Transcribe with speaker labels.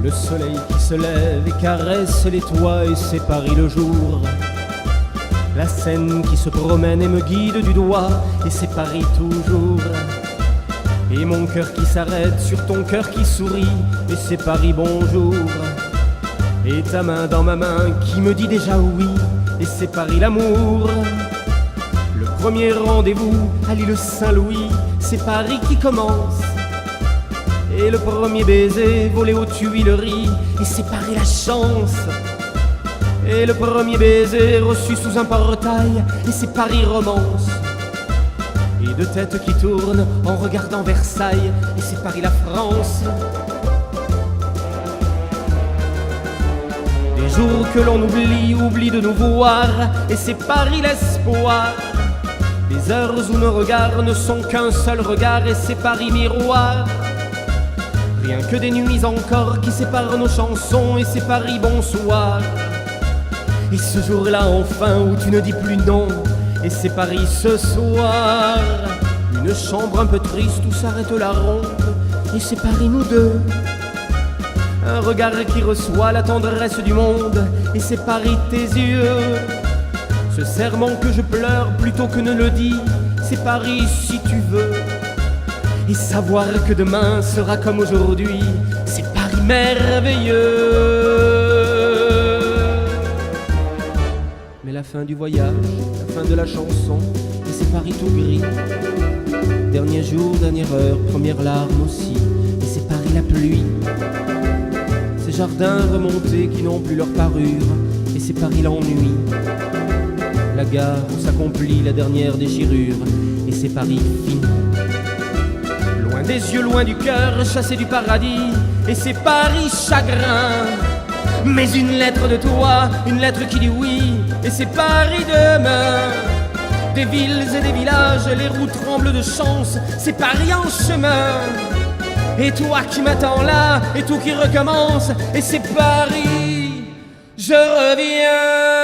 Speaker 1: Le soleil qui se lève et caresse les toits, et c'est Paris le jour. La Seine qui se promène et me guide du doigt, et c'est Paris toujours. Et mon cœur qui s'arrête sur ton cœur qui sourit, et c'est Paris bonjour. Et ta main dans ma main qui me dit déjà oui, et c'est Paris l'amour. Le premier rendez-vous à l'île Saint-Louis, c'est Paris qui commence. Et le premier baiser volé aux Tuileries, et c'est Paris la chance. Et le premier baiser reçu sous un portail, et c'est Paris romance. Et deux têtes qui tournent en regardant Versailles, et c'est Paris la France. Des jours que l'on oublie de nous voir, et c'est Paris l'espoir. Des heures où nos regards ne sont qu'un seul regard, et c'est Paris miroir. Rien que des nuits encore qui séparent nos chansons, et c'est Paris bonsoir. Et ce jour-là enfin où tu ne dis plus non, et c'est Paris ce soir. Une chambre un peu triste où s'arrête la ronde, et c'est Paris nous deux. Un regard qui reçoit la tendresse du monde, et c'est Paris tes yeux. Ce serment que je pleure plutôt que ne le dis, c'est Paris si tu veux. Et savoir que demain sera comme aujourd'hui, c'est Paris merveilleux. Mais la fin du voyage, la fin de la chanson, et c'est Paris tout gris. Dernier jour, dernière heure, première larme aussi, et c'est Paris la pluie. Ces jardins remontés qui n'ont plus leur parure, et c'est Paris l'ennui. La gare où s'accomplit la dernière déchirure, et c'est Paris fini. Loin des yeux, loin du cœur, chassé du paradis, et c'est Paris chagrin. Mais une lettre de toi, une lettre qui dit oui, et c'est Paris demain. Des villes et des villages, les roues tremblent de chance, c'est Paris en chemin. Et toi qui m'attends là, et tout qui recommence, et c'est Paris, je reviens.